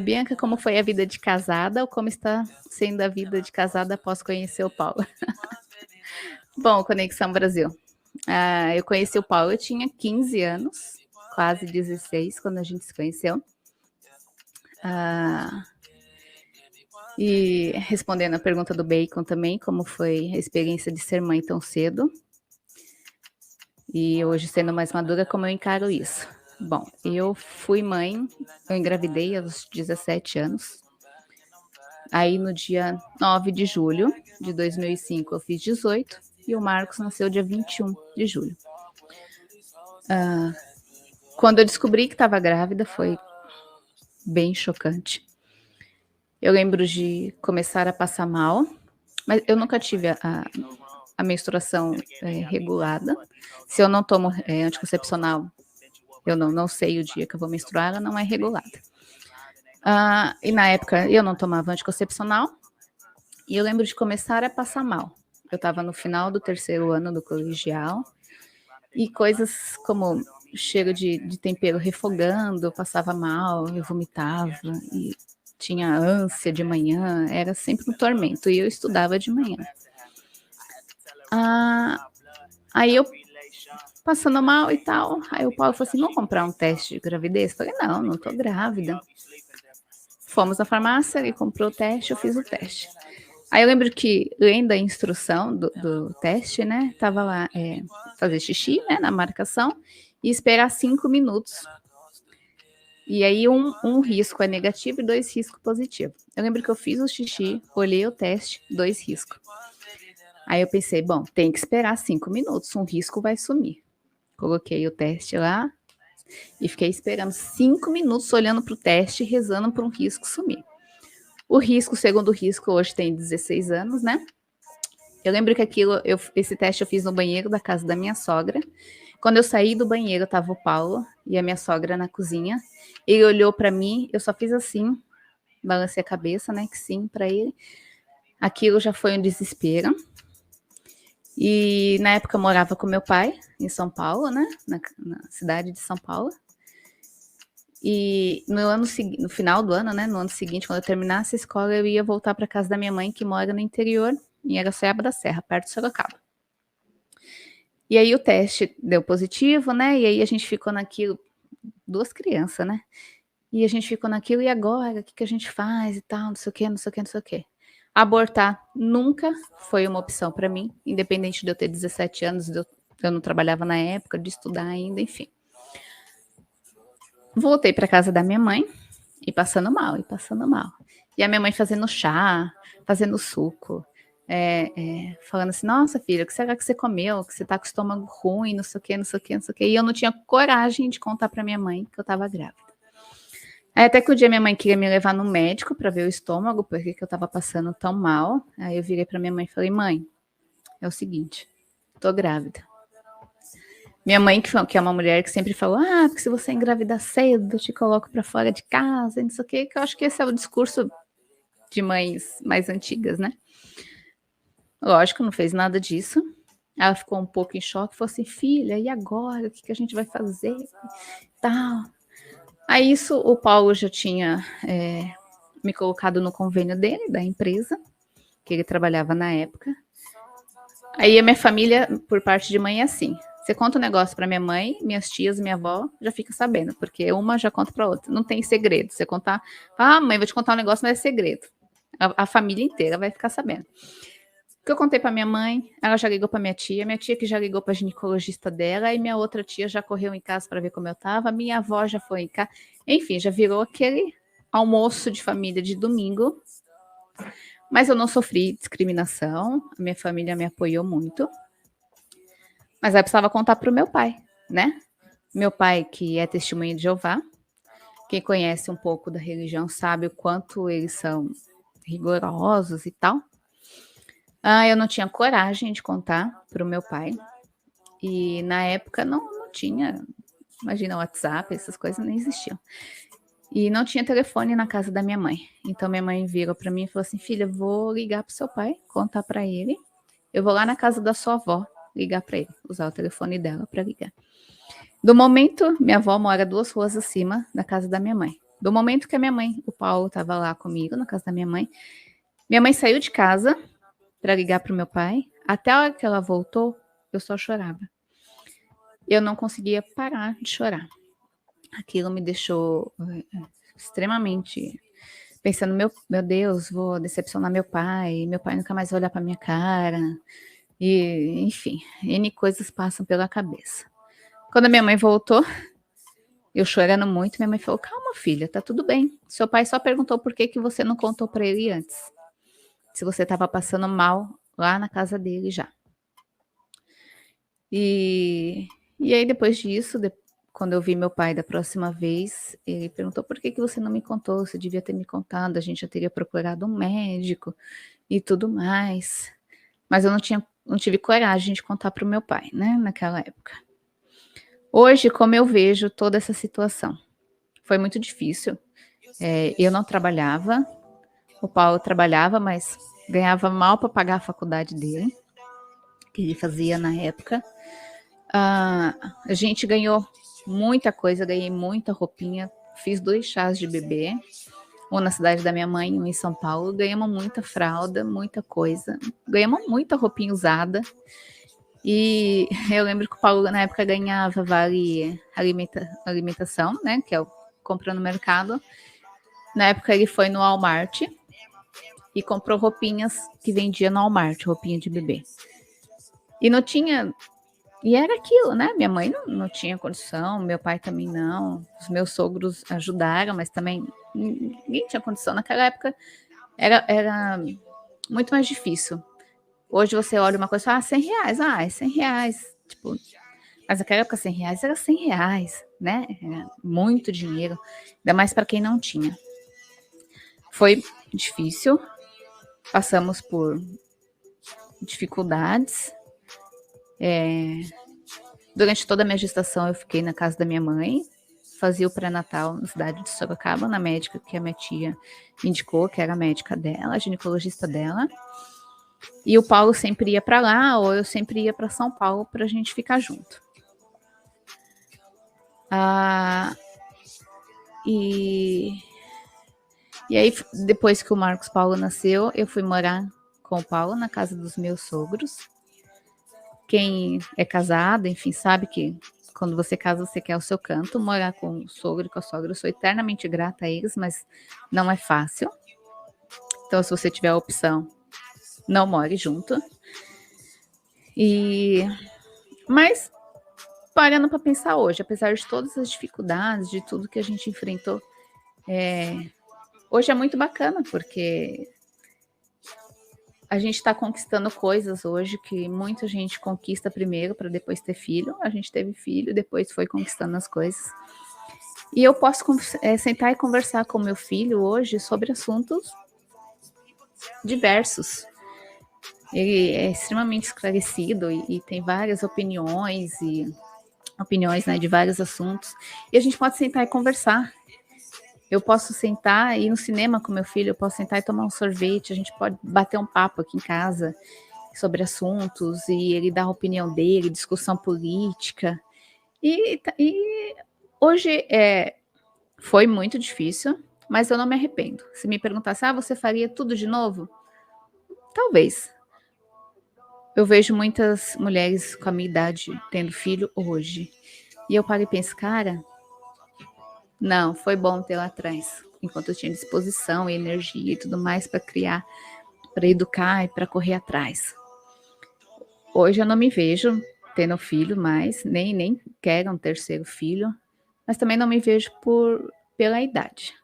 Bianca, como foi a vida de casada ou como está sendo a vida de casada após conhecer o Paulo? Bom, Conexão Brasil. Eu conheci o Paulo, eu tinha 15 anos, quase 16, quando a gente se conheceu. E respondendo a pergunta do Bacon também, como foi a experiência de ser mãe tão cedo. E hoje, sendo mais madura, como eu encaro isso? Bom, eu fui mãe, eu engravidei aos 17 anos. Aí, no dia 9 de julho de 2005, eu fiz 18 e o Marcos nasceu dia 21 de julho. Quando eu descobri que estava grávida, foi bem chocante. Eu lembro de começar a passar mal, mas eu nunca tive a menstruação regulada. Se eu não tomo anticoncepcional, eu não sei o dia que eu vou menstruar, ela não é regulada. E na época eu não tomava anticoncepcional e eu lembro de começar a passar mal. Eu estava no final do 3º ano do colegial e coisas como cheiro de tempero refogando, eu passava mal, eu vomitava e tinha ânsia de manhã, era sempre um tormento e eu estudava de manhã. Aí eu passando mal e tal, aí o Paulo falou assim, vamos comprar um teste de gravidez? Eu falei, não tô grávida. Fomos na farmácia, ele comprou o teste, eu fiz o teste. Aí eu lembro que, lendo a instrução do teste, né, tava lá, fazer xixi, né, na marcação, e esperar 5 minutos. E aí um risco é negativo e 2 riscos positivos. Eu lembro que eu fiz o xixi, olhei o teste, 2 riscos. Aí eu pensei, bom, tem que esperar 5 minutos, um risco vai sumir. Coloquei o teste lá e fiquei esperando 5 minutos olhando para o teste, rezando para um risco sumir. O segundo risco, hoje tem 16 anos, né? Eu lembro que esse teste eu fiz no banheiro da casa da minha sogra. Quando eu saí do banheiro, estava o Paulo e a minha sogra na cozinha. Ele olhou para mim, eu só fiz assim, balancei a cabeça, né, que sim, para ele. Aquilo já foi um desespero. E na época eu morava com meu pai, em São Paulo, né, na cidade de São Paulo. E no final do ano, né, no ano seguinte, quando eu terminasse a escola, eu ia voltar para casa da minha mãe, que mora no interior, em Araçoiaba da Serra, perto de Sorocaba. E aí o teste deu positivo, né? E aí a gente ficou naquilo, 2 crianças, né? E a gente ficou naquilo, e agora? O que a gente faz e tal, não sei o quê, não sei o quê, não sei o quê. Abortar nunca foi uma opção para mim, independente de eu ter 17 anos, eu não trabalhava na época, de estudar ainda, enfim. Voltei para casa da minha mãe, e passando mal. E a minha mãe fazendo chá, fazendo suco, falando assim, nossa filha, o que será que você comeu? Que você tá com o estômago ruim, não sei o quê, não sei o quê, não sei o quê. E eu não tinha coragem de contar para minha mãe que eu estava grávida. Aí até que o dia minha mãe queria me levar no médico para ver o estômago, porque eu estava passando tão mal. Aí eu virei para minha mãe e falei, mãe, é o seguinte, tô grávida. Minha mãe, que é uma mulher que sempre falou, porque se você engravidar cedo, eu te coloco para fora de casa, não sei o quê, que eu acho que esse é o discurso de mães mais antigas, né? Lógico, não fez nada disso. Ela ficou um pouco em choque, falou assim, filha, e agora? O que a gente vai fazer? Tal. Aí isso, o Paulo já tinha me colocado no convênio dele, da empresa, que ele trabalhava na época. Aí a minha família, por parte de mãe, é assim. Você conta um negócio para minha mãe, minhas tias, minha avó, já fica sabendo, porque uma já conta para outra. Não tem segredo. Você contar, mãe, vou te contar um negócio, mas é segredo. A família inteira vai ficar sabendo. O que eu contei para minha mãe, ela já ligou para minha tia que já ligou para a ginecologista dela, e minha outra tia já correu em casa para ver como eu estava, minha avó já foi em casa. Enfim, já virou aquele almoço de família de domingo. Mas eu não sofri discriminação, a minha família me apoiou muito. Mas aí eu precisava contar para o meu pai, né? Meu pai, que é testemunha de Jeová, quem conhece um pouco da religião sabe o quanto eles são rigorosos e tal. Eu não tinha coragem de contar para o meu pai. E na época não tinha, imagina, WhatsApp, essas coisas nem existiam. E não tinha telefone na casa da minha mãe. Então minha mãe virou para mim e falou assim, filha, vou ligar para o seu pai, contar para ele. Eu vou lá na casa da sua avó ligar para ele, usar o telefone dela para ligar. Do momento, minha avó mora 2 ruas acima da casa da minha mãe. Do momento que o Paulo estava lá comigo, na casa da minha mãe saiu de casa para ligar para o meu pai, até a hora que ela voltou, eu só chorava. Eu não conseguia parar de chorar. Aquilo me deixou extremamente pensando, meu Deus, vou decepcionar meu pai nunca mais vai olhar para minha cara, e enfim, N coisas passam pela cabeça. Quando a minha mãe voltou, eu chorando muito, minha mãe falou, calma filha, tá tudo bem, seu pai só perguntou por que você não contou para ele antes, se você estava passando mal lá na casa dele já. E aí depois disso, quando eu vi meu pai da próxima vez, ele perguntou por que você não me contou, você devia ter me contado, a gente já teria procurado um médico e tudo mais. Mas eu não tive coragem de contar para o meu pai, né, naquela época. Hoje, como eu vejo toda essa situação, foi muito difícil. Eu não trabalhava, o Paulo trabalhava, mas ganhava mal para pagar a faculdade dele, que ele fazia na época. A gente ganhou muita coisa, ganhei muita roupinha, fiz 2 chás de bebê, um na cidade da minha mãe, um em São Paulo, ganhamos muita fralda, muita coisa, ganhamos muita roupinha usada, e eu lembro que o Paulo na época ganhava vale alimentação, né, que é o compra no mercado. Na época ele foi no Walmart e comprou roupinhas que vendia no Walmart, roupinha de bebê. E não tinha... E era aquilo, né? Minha mãe não tinha condição, meu pai também não. Os meus sogros ajudaram, mas também ninguém tinha condição. Naquela época era muito mais difícil. Hoje você olha uma coisa e fala, R$100. É R$100. Tipo, mas naquela época R$100 era R$100, né? Era muito dinheiro, ainda mais para quem não tinha. Foi difícil, passamos por dificuldades. Durante toda a minha gestação eu fiquei na casa da minha mãe, fazia o pré-natal na cidade de Sorocaba, na médica que a minha tia indicou, que era a médica dela, a ginecologista dela. E o Paulo sempre ia para lá, ou eu sempre ia para São Paulo para a gente ficar junto. E aí, depois que o Marcos Paulo nasceu, eu fui morar com o Paulo na casa dos meus sogros. Quem é casado, enfim, sabe que quando você casa, você quer o seu canto. Morar com o sogro e com a sogra, eu sou eternamente grata a eles, mas não é fácil. Então, se você tiver a opção, não more junto. Mas, parando para pensar hoje, apesar de todas as dificuldades, de tudo que a gente enfrentou, hoje é muito bacana, porque a gente está conquistando coisas hoje que muita gente conquista primeiro para depois ter filho. A gente teve filho, depois foi conquistando as coisas. E eu posso sentar e conversar com meu filho hoje sobre assuntos diversos. Ele é extremamente esclarecido e tem várias opiniões, né, de vários assuntos. E a gente pode sentar e conversar. Eu posso sentar e ir no cinema com meu filho, eu posso sentar e tomar um sorvete, a gente pode bater um papo aqui em casa sobre assuntos, e ele dá a opinião dele, discussão política. E hoje foi muito difícil, mas eu não me arrependo. Se me perguntasse, você faria tudo de novo? Talvez. Eu vejo muitas mulheres com a minha idade tendo filho hoje. E eu paro e penso, cara, não, foi bom ter lá atrás, enquanto eu tinha disposição e energia e tudo mais para criar, para educar e para correr atrás. Hoje eu não me vejo tendo filho mais, nem quero um terceiro filho, mas também não me vejo pela idade.